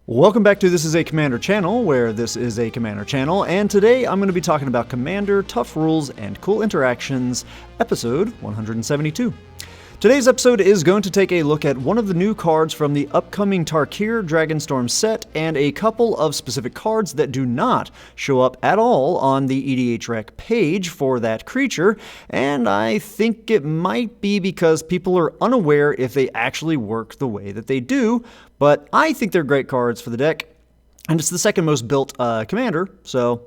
Welcome back to This is a Commander channel, where this is a Commander channel, and today I'm going to be talking about Commander, Tough Rules, and Cool Interactions, episode 172. Today's episode is going to take a look at one of the new cards from the upcoming Tarkir Dragonstorm set, and a couple of specific cards that do not show up at all on the EDHREC page for that creature, and I think it might be because people are unaware if they actually work the way that they do, but I think they're great cards for the deck, and it's the second most built commander, so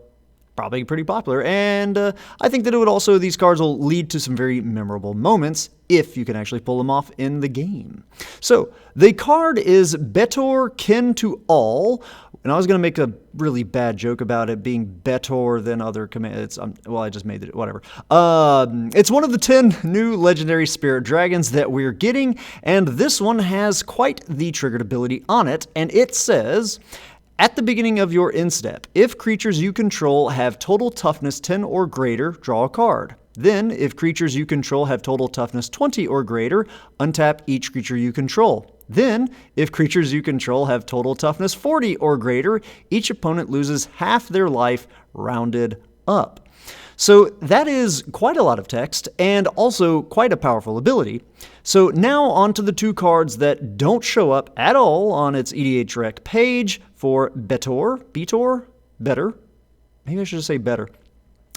probably pretty popular, and I think that it would also, these cards will lead to some very memorable moments if you can actually pull them off in the game. So, the card is Betor, Kin to All, and I was going to make a really bad joke about it being better than other commands. Well, I just made it, whatever. It's one of the 10 new legendary spirit dragons that we're getting, and this one has quite the triggered ability on it, and it says, at the beginning of your end step, if creatures you control have total toughness 10 or greater, draw a card. Then, if creatures you control have total toughness 20 or greater, untap each creature you control. Then, if creatures you control have total toughness 40 or greater, each opponent loses half their life, rounded up. So that is quite a lot of text, and also quite a powerful ability. So now on to the two cards that don't show up at all on its EDHREC page for Betor, better, maybe I should just say better,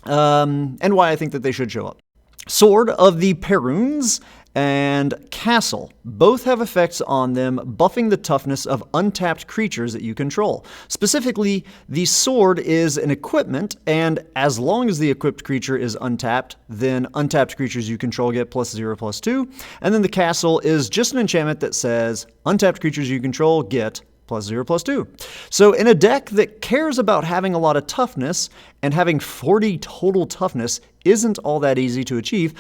and why I think that they should show up. Sword of the Peruns and Castle both have effects on them buffing the toughness of untapped creatures that you control. Specifically, the sword is an equipment, and as long as the equipped creature is untapped, then untapped creatures you control get +0/+2, and then the castle is just an enchantment that says untapped creatures you control get +0/+2. So in a deck that cares about having a lot of toughness, and having 40 total toughness isn't all that easy to achieve,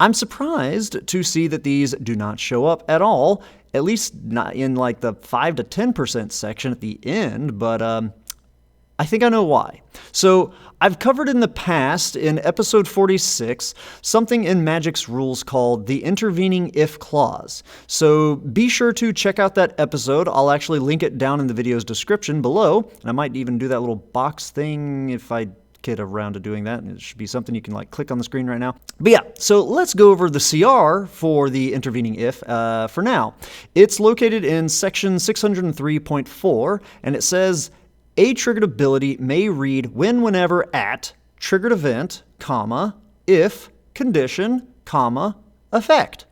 I'm surprised to see that these do not show up at all, at least not in like the 5 to 10% section at the end, but I think I know why. So I've covered in the past, in episode 46, something in Magic's rules called the intervening if clause. So be sure to check out that episode. I'll actually link it down in the video's description below, and I might even do that little box thing if I get around to doing that. It should be something you can like click on the screen right now. But yeah, so let's go over the CR for the intervening if for now. It's located in section 603.4, and it says, a triggered ability may read whenever at triggered event, comma, if, condition, comma, effect.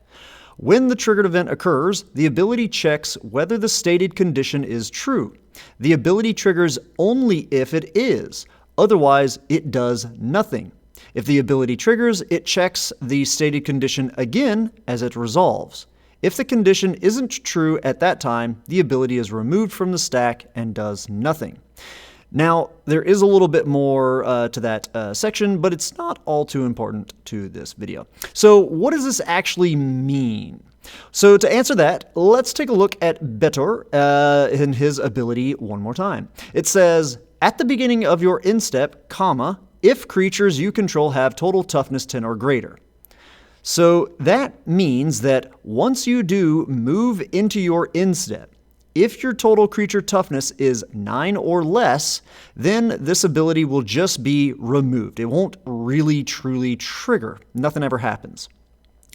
When the triggered event occurs, the ability checks whether the stated condition is true. The ability triggers only if it is. Otherwise, it does nothing. If the ability triggers, it checks the stated condition again as it resolves. If the condition isn't true at that time, the ability is removed from the stack and does nothing. Now, there is a little bit more to that section, but it's not all too important to this video. So what does this actually mean? So to answer that, let's take a look at Betor and his ability one more time. It says, at the beginning of your end step, comma, if creatures you control have total toughness 10 or greater. So that means that once you do move into your end step, if your total creature toughness is 9 or less, then this ability will just be removed. It won't really truly trigger. Nothing ever happens.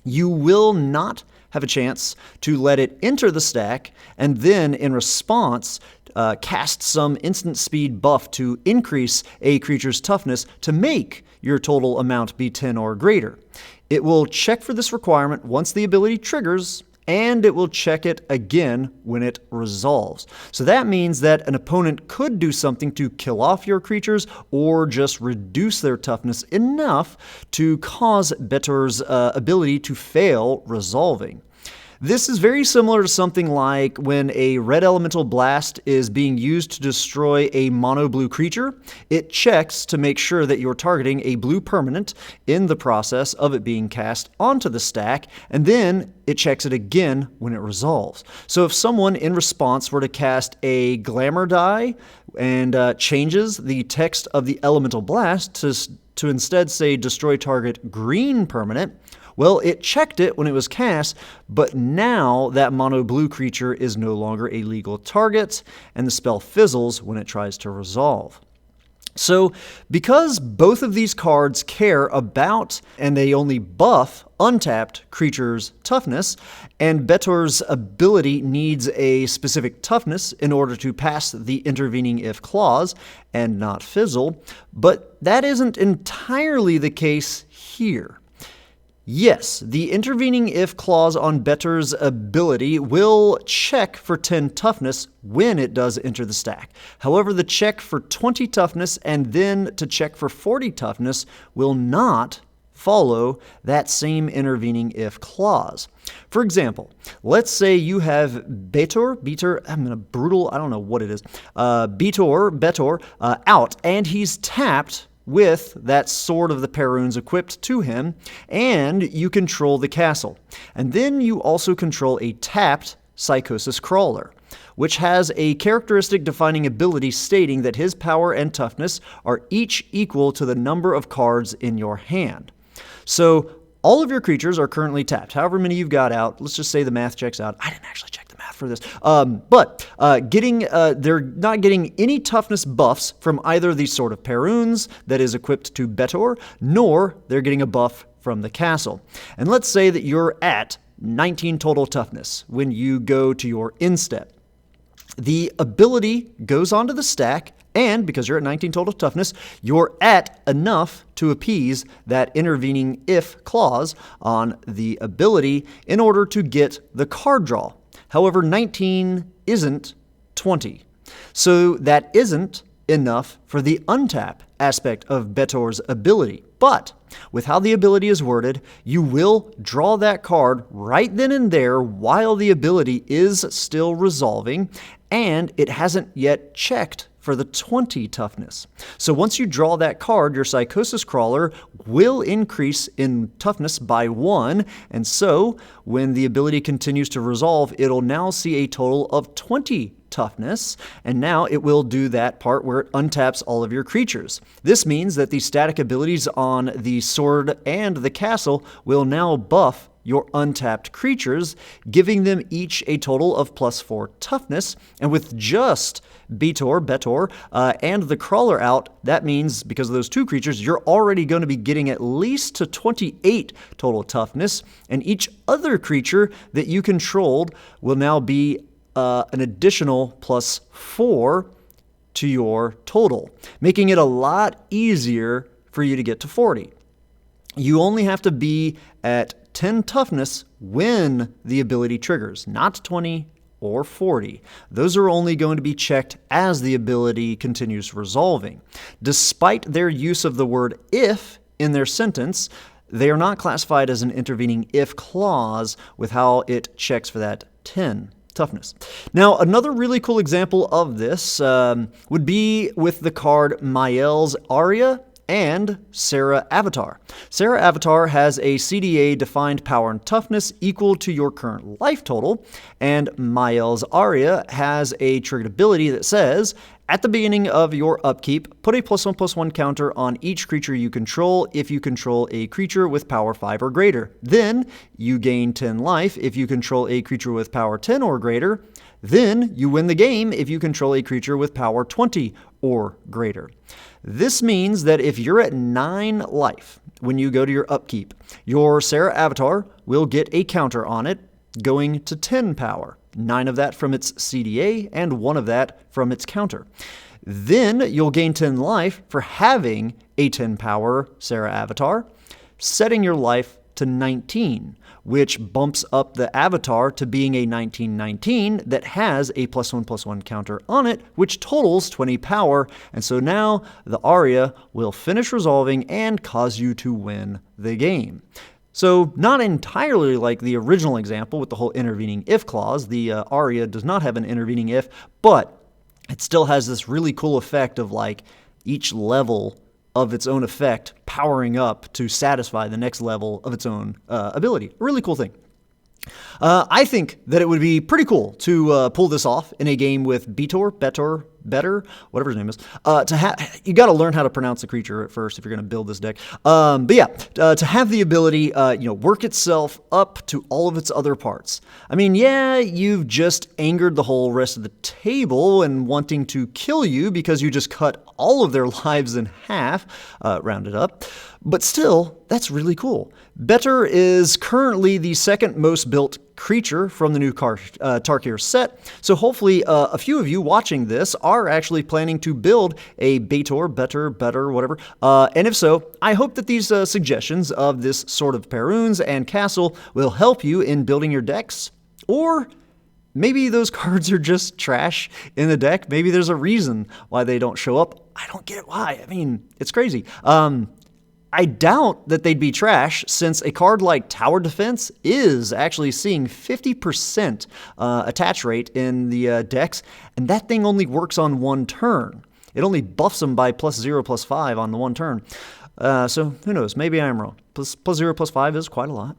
You will not have a chance to let it enter the stack, and then in response, cast some instant speed buff to increase a creature's toughness to make your total amount be 10 or greater. It will check for this requirement once the ability triggers, and it will check it again when it resolves. So that means that an opponent could do something to kill off your creatures or just reduce their toughness enough to cause Betor's ability to fail resolving. This is very similar to something like when a red elemental blast is being used to destroy a mono blue creature. It checks to make sure that you're targeting a blue permanent in the process of it being cast onto the stack, and then it checks it again when it resolves. So if someone in response were to cast a glamour die and changes the text of the elemental blast to instead say destroy target green permanent, Well, it checked it when it was cast, but now that mono blue creature is no longer a legal target, and the spell fizzles when it tries to resolve. So, because both of these cards care about, and they only buff, untapped creatures' toughness, and Betor's ability needs a specific toughness in order to pass the intervening if clause and not fizzle, but that isn't entirely the case here. Yes, the intervening if clause on Betor's ability will check for 10 toughness when it does enter the stack. However, the check for 20 toughness and then to check for 40 toughness will not follow that same intervening if clause. For example, let's say you have Betor, I don't know what it is, Betor out, and he's tapped with that Sword of the Perrunes equipped to him, and you control the castle. And then you also control a tapped Psychosis Crawler, which has a characteristic defining ability stating that his power and toughness are each equal to the number of cards in your hand. So all of your creatures are currently tapped. However many you've got out, let's just say the math checks out. I didn't actually check the math for this. They're not getting any toughness buffs from either the Sword of Perrunes that is equipped to Betor, nor they're getting a buff from the castle. And let's say that you're at 19 total toughness when you go to your instep. The ability goes onto the stack, and because you're at 19 total toughness, you're at enough to appease that intervening if clause on the ability in order to get the card draw. However, 19 isn't 20. So that isn't enough for the untap aspect of Betor's ability. But with how the ability is worded, you will draw that card right then and there while the ability is still resolving, and it hasn't yet checked for the 20 toughness. So once you draw that card, your Psychosis Crawler will increase in toughness by 1, and so when the ability continues to resolve, it'll now see a total of 20 toughness, and now it will do that part where it untaps all of your creatures. This means that the static abilities on the sword and the castle will now buff your untapped creatures, giving them each a total of +4 toughness. And with just Betor, and the crawler out, that means because of those two creatures, you're already going to be getting at least to 28 total toughness, and each other creature that you controlled will now be an additional +4 to your total, making it a lot easier for you to get to 40. You only have to be at 10 toughness when the ability triggers, not 20 or 40. Those are only going to be checked as the ability continues resolving. Despite their use of the word if in their sentence, they are not classified as an intervening if clause with how it checks for that 10 toughness. Now, another really cool example of this would be with the card Mael's Aria and Sarah Avatar. Sarah Avatar has a CDA defined power and toughness equal to your current life total, and Mael's Aria has a triggered ability that says, at the beginning of your upkeep, put a +1/+1 counter on each creature you control if you control a creature with power 5 or greater. Then you gain 10 life if you control a creature with power 10 or greater. Then you win the game if you control a creature with power 20 or greater. This means that if you're at 9 life when you go to your upkeep, your Sarah Avatar will get a counter on it, going to 10 power. 9 of that from its CDA and 1 of that from its counter. Then you'll gain 10 life for having a 10 power Sarah Avatar, setting your life to 19, which bumps up the avatar to being a 1919 that has a +1/+1 counter on it, which totals 20 power, and so now the Aria will finish resolving and cause you to win the game. So not entirely like the original example with the whole intervening if clause. The Aria does not have an intervening if, but it still has this really cool effect of like each level of its own effect powering up to satisfy the next level of its own ability. A really cool thing. I think that it would be pretty cool to pull this off in a game with Betor, Betor, whatever his name is, you got to learn how to pronounce the creature at first if you're going to build this deck. But yeah, to have the ability, work itself up to all of its other parts. I mean, yeah, you've just angered the whole rest of the table and wanting to kill you because you just cut all of their lives in half, rounded up. But still, that's really cool. Betor is currently the second most built creature from the new Tarkir set, so hopefully a few of you watching this are actually planning to build a Betor, whatever, and if so, I hope that these suggestions of this sort of Perrunes and Castle will help you in building your decks, or maybe those cards are just trash in the deck. Maybe there's a reason why they don't show up. I don't get why. I mean, it's crazy. I doubt that they'd be trash, since a card like Tower Defense is actually seeing 50% attach rate in the decks, and that thing only works on one turn. It only buffs them by +0/+5 on the one turn. So who knows? Maybe I'm wrong. +0/+5 is quite a lot.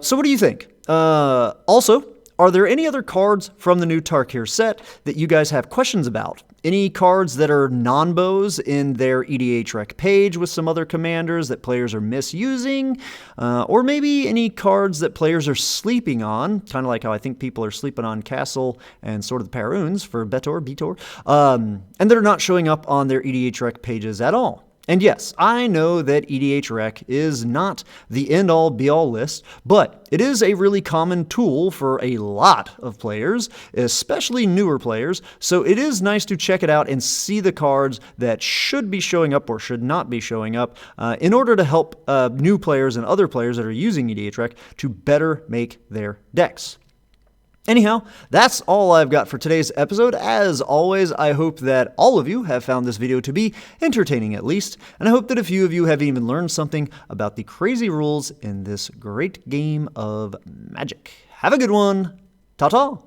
So what do you think? Also, are there any other cards from the new Tarkir set that you guys have questions about? Any cards that are non-bows in their EDH rec page with some other commanders that players are misusing? Or maybe any cards that players are sleeping on, kind of like how I think people are sleeping on Castle and Sword of the Perrunes for Betor, and they're not showing up on their EDH rec pages at all. And yes, I know that EDH Rec is not the end-all be-all list, but it is a really common tool for a lot of players, especially newer players, so it is nice to check it out and see the cards that should be showing up or should not be showing up in order to help new players and other players that are using EDH Rec to better make their decks. Anyhow, that's all I've got for today's episode. As always, I hope that all of you have found this video to be entertaining at least, and I hope that a few of you have even learned something about the crazy rules in this great game of Magic. Have a good one. Ta-ta!